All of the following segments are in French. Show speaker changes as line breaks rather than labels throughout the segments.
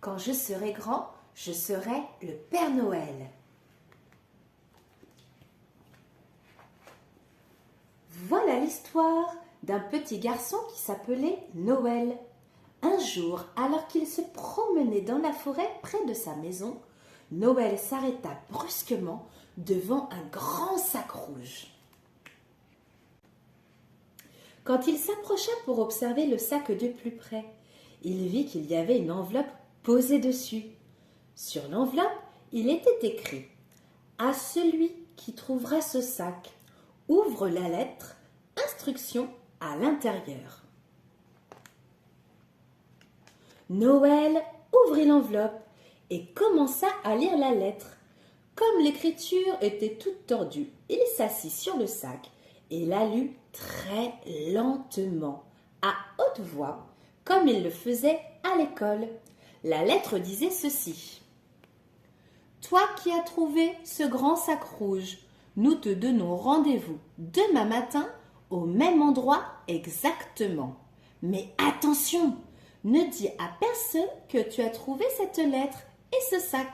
Quand je serai grand, je serai le Père Noël. Voilà l'histoire d'un petit garçon qui s'appelait Noël. Un jour, alors qu'il se promenait dans la forêt près de sa maison, Noël s'arrêta brusquement devant un grand sac rouge. Quand il s'approcha pour observer le sac de plus près, il vit qu'il y avait une enveloppe posée dessus. Sur l'enveloppe, il était écrit « À celui qui trouvera ce sac, ouvre la lettre, instruction à l'intérieur. » Noël ouvrit l'enveloppe et commença à lire la lettre. Comme l'écriture était toute tordue, il s'assit sur le sac et la lut très lentement, à haute voix, comme il le faisait à l'école. La lettre disait ceci. « Toi qui as trouvé ce grand sac rouge, nous te donnons rendez-vous demain matin au même endroit exactement. Mais attention, ne dis à personne que tu as trouvé cette lettre et ce sac.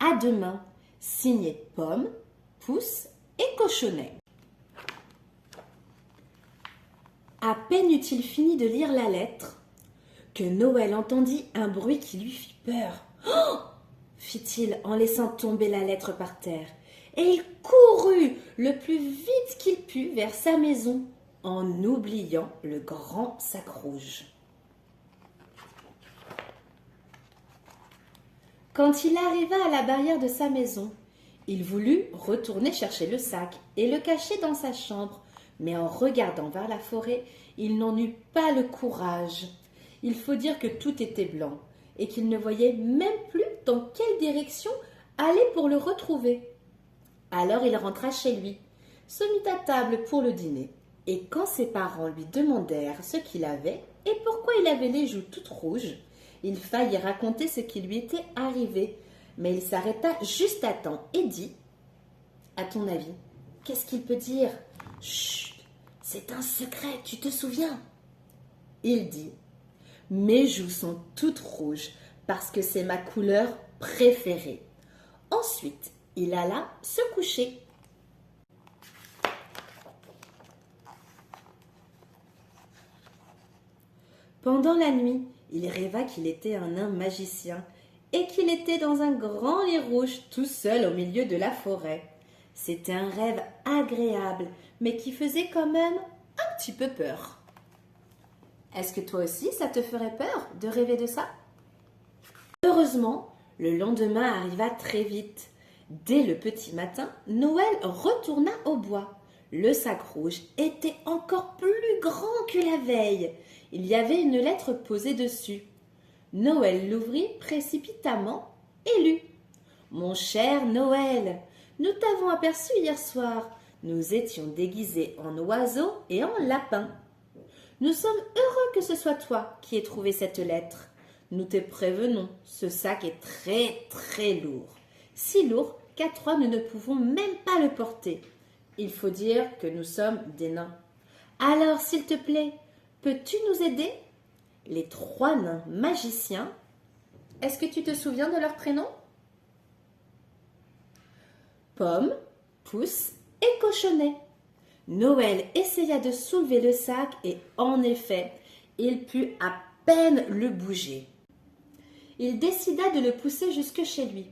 À demain, signé Pomme, Pouce et Cochonnet. » À peine eut-il fini de lire la lettre que Noël entendit un bruit qui lui fit peur. « Oh !» fit-il en laissant tomber la lettre par terre. Et il courut le plus vite qu'il put vers sa maison, en oubliant le grand sac rouge. Quand il arriva à la barrière de sa maison, il voulut retourner chercher le sac et le cacher dans sa chambre, mais en regardant vers la forêt, il n'en eut pas le courage. Il faut dire que tout était blanc et qu'il ne voyait même plus dans quelle direction aller pour le retrouver. Alors il rentra chez lui, se mit à table pour le dîner, et quand ses parents lui demandèrent ce qu'il avait et pourquoi il avait les joues toutes rouges, il faillit raconter ce qui lui était arrivé, mais il s'arrêta juste à temps et dit « À ton avis, qu'est-ce qu'il peut dire ? Chut, c'est un secret, tu te souviens ?» Il dit « Mes joues sont toutes rouges parce que c'est ma couleur préférée. » Ensuite, il alla se coucher. Pendant la nuit, il rêva qu'il était un nain magicien et qu'il était dans un grand lit rouge tout seul au milieu de la forêt. C'était un rêve agréable, mais qui faisait quand même un petit peu peur. Est-ce que toi aussi, ça te ferait peur de rêver de ça ? Heureusement, le lendemain arriva très vite. Dès le petit matin, Noël retourna au bois. Le sac rouge était encore plus grand que la veille. Il y avait une lettre posée dessus. Noël l'ouvrit précipitamment et lut. « Mon cher Noël, nous t'avons aperçu hier soir. Nous étions déguisés en oiseaux et en lapins. Nous sommes heureux que ce soit toi qui aies trouvé cette lettre. Nous te prévenons, ce sac est très très lourd. Si lourd qu'à trois nous ne pouvons même pas le porter. Il faut dire que nous sommes des nains. Alors, s'il te plaît, peux-tu nous aider ? » Les trois nains magiciens, est-ce que tu te souviens de leurs prénoms ? Pomme, Pouce et Cochonnet. Noël essaya de soulever le sac et en effet, il put à peine le bouger. Il décida de le pousser jusque chez lui.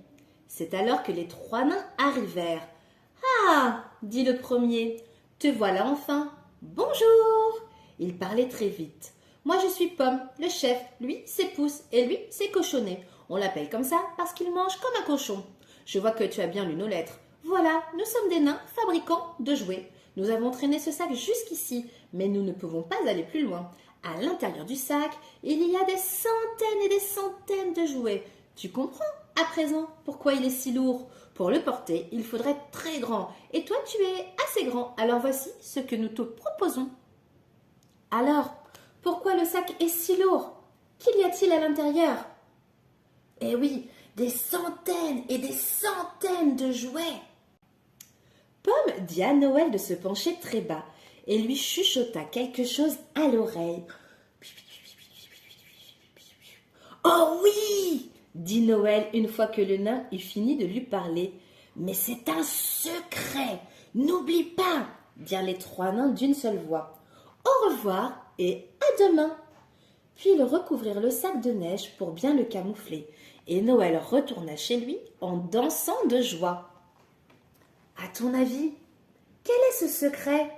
C'est alors que les trois nains arrivèrent. « Ah !» dit le premier. « Te voilà enfin. Bonjour !» Il parlait très vite. « Moi je suis Pomme, le chef, lui c'est Pouce et lui c'est Cochonnet. On l'appelle comme ça parce qu'il mange comme un cochon. Je vois que tu as bien lu nos lettres. Voilà, nous sommes des nains fabricants de jouets. Nous avons traîné ce sac jusqu'ici, mais nous ne pouvons pas aller plus loin. À l'intérieur du sac, il y a des centaines et des centaines de jouets. Tu comprends à présent pourquoi il est si lourd ? Pour le porter, il faudrait être très grand. Et toi, tu es assez grand. Alors voici ce que nous te proposons. » Alors, pourquoi le sac est si lourd ? Qu'y a-t-il à l'intérieur ? Eh oui, des centaines et des centaines de jouets. Pomme dit à Noël de se pencher très bas et lui chuchota quelque chose à l'oreille. « Oh oui !» dit Noël une fois que le nain eut fini de lui parler. « Mais c'est un secret, n'oublie pas !» dirent les trois nains d'une seule voix. « Au revoir et à demain !» Puis ils recouvrirent le sac de neige pour bien le camoufler, et Noël retourna chez lui en dansant de joie. À ton avis, quel est ce secret?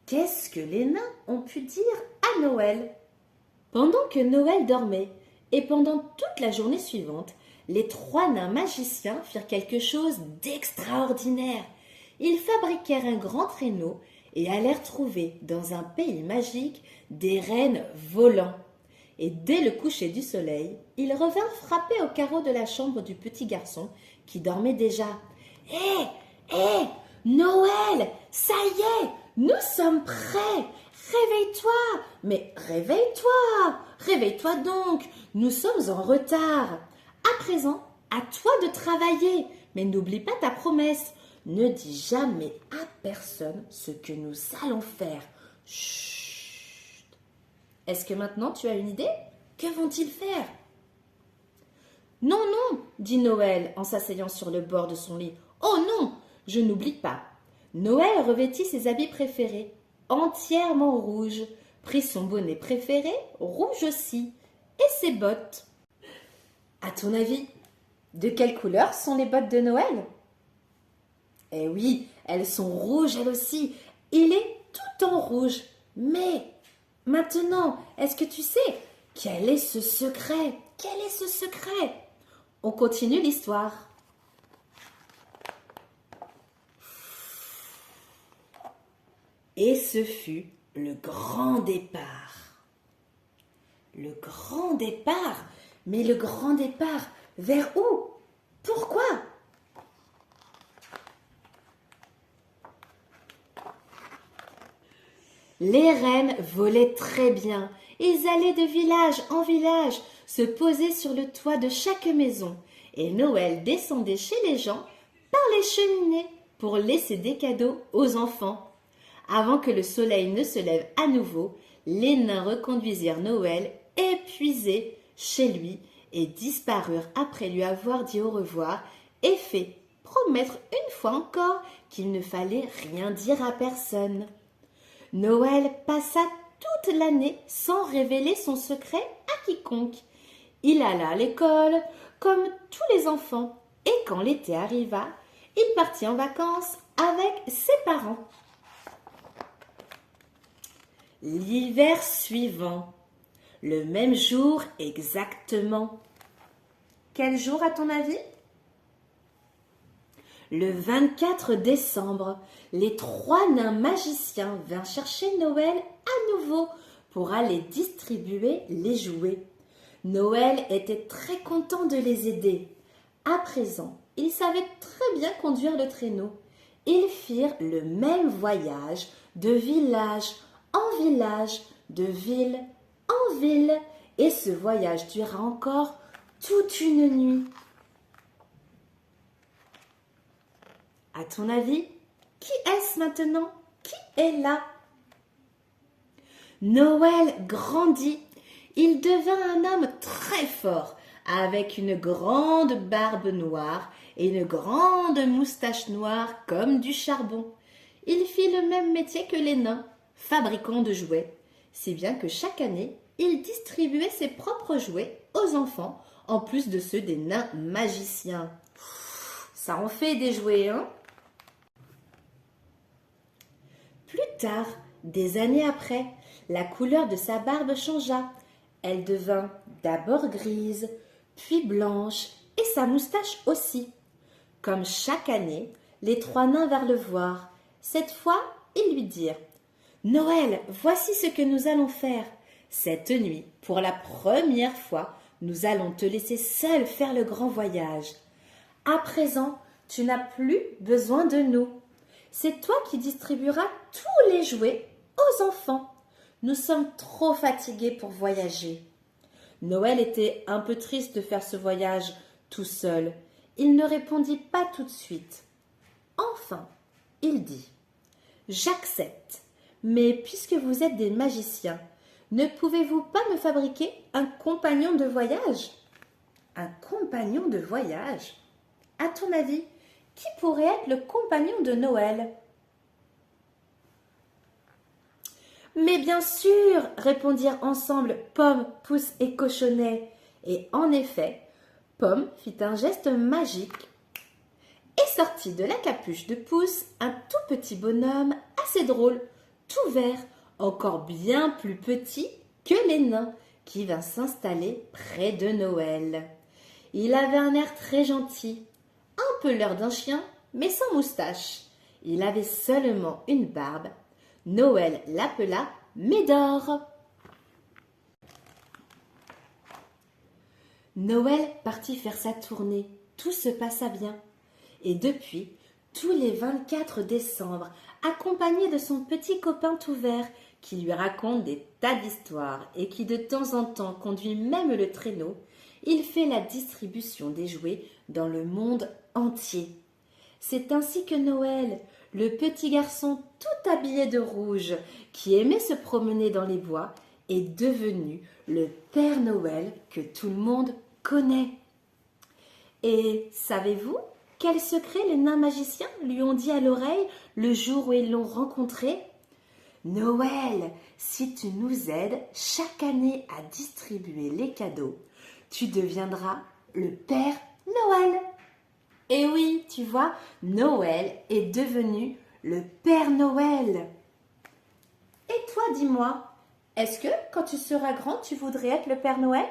Qu'est-ce que les nains ont pu dire à Noël? Pendant que Noël dormait, et pendant toute la journée suivante, les trois nains magiciens firent quelque chose d'extraordinaire. Ils fabriquèrent un grand traîneau et allèrent trouver dans un pays magique des rennes volants. Et dès le coucher du soleil, ils revinrent frapper au carreau de la chambre du petit garçon qui dormait déjà. « Hé, hé, Noël, ça y est, nous sommes prêts. Réveille-toi, mais réveille-toi, réveille-toi donc, nous sommes en retard. À présent, à toi de travailler, mais n'oublie pas ta promesse. Ne dis jamais à personne ce que nous allons faire. Chut. Est-ce que maintenant tu as une idée? Que vont-ils faire? Non, non, dit Noël en s'asseyant sur le bord de son lit. Oh non, je n'oublie pas. Noël revêtit ses habits préférés, entièrement rouges, prit son bonnet préféré, rouge aussi, et ses bottes. À ton avis, de quelle couleur sont les bottes de Noël? Eh oui, elles sont rouges elles aussi. Il est tout en rouge. Mais maintenant, est-ce que tu sais quel est ce secret? Quel est ce secret? On continue l'histoire. Et ce fut le grand départ. Le grand départ? Mais le grand départ, vers où? Pourquoi? Les rennes volaient très bien. Ils allaient de village en village, se poser sur le toit de chaque maison. Et Noël descendait chez les gens par les cheminées pour laisser des cadeaux aux enfants. Avant que le soleil ne se lève à nouveau, les nains reconduisirent Noël épuisé chez lui et disparurent après lui avoir dit au revoir et fait promettre une fois encore qu'il ne fallait rien dire à personne. Noël passa toute l'année sans révéler son secret à quiconque. Il alla à l'école comme tous les enfants et quand l'été arriva, il partit en vacances avec ses parents. L'hiver suivant, le même jour exactement. Quel jour à ton avis? Le 24 décembre, les trois nains magiciens vinrent chercher Noël à nouveau pour aller distribuer les jouets. Noël était très content de les aider. À présent, il savait très bien conduire le traîneau. Ils firent le même voyage de village en village, de ville en ville, et ce voyage dura encore toute une nuit. À ton avis, qui est-ce maintenant? Qui est là? Noël grandit. Il devint un homme très fort, avec une grande barbe noire et une grande moustache noire comme du charbon. Il fit le même métier que les nains, fabricant de jouets, si bien que chaque année, il distribuait ses propres jouets aux enfants, en plus de ceux des nains magiciens. Ça en fait des jouets, hein? Plus tard, des années après, la couleur de sa barbe changea. Elle devint d'abord grise, puis blanche, et sa moustache aussi. Comme chaque année, les trois nains vinrent le voir. Cette fois, ils lui dirent « Noël, voici ce que nous allons faire. Cette nuit, pour la première fois, nous allons te laisser seul faire le grand voyage. À présent, tu n'as plus besoin de nous. C'est toi qui distribueras tous les jouets aux enfants. Nous sommes trop fatigués pour voyager. » Noël était un peu triste de faire ce voyage tout seul. Il ne répondit pas tout de suite. Enfin, il dit « J'accepte, mais puisque vous êtes des magiciens, ne pouvez-vous pas me fabriquer un compagnon de voyage ?» Un compagnon de voyage? À ton avis, qui pourrait être le compagnon de Noël? Mais bien sûr, répondirent ensemble Pomme, Pouce et Cochonnet. Et en effet, Pomme fit un geste magique et sortit de la capuche de Pouce un tout petit bonhomme assez drôle, tout vert, encore bien plus petit que les nains, qui vint s'installer près de Noël. Il avait un air très gentil, un peu l'air d'un chien, mais sans moustache. Il avait seulement une barbe. Noël l'appela Médor. Noël partit faire sa tournée. Tout se passa bien. Et depuis, tous les 24 décembre, accompagné de son petit copain tout vert, qui lui raconte des tas d'histoires et qui de temps en temps conduit même le traîneau, il fait la distribution des jouets dans le monde entier. C'est ainsi que Noël, le petit garçon tout habillé de rouge, qui aimait se promener dans les bois, est devenu le Père Noël que tout le monde connaît. Et savez-vous quel secret les nains magiciens lui ont dit à l'oreille le jour où ils l'ont rencontré? Noël, si tu nous aides chaque année à distribuer les cadeaux, tu deviendras le Père Noël. Et oui, tu vois, Noël est devenu le Père Noël. Et toi, dis-moi, est-ce que quand tu seras grand, tu voudrais être le Père Noël?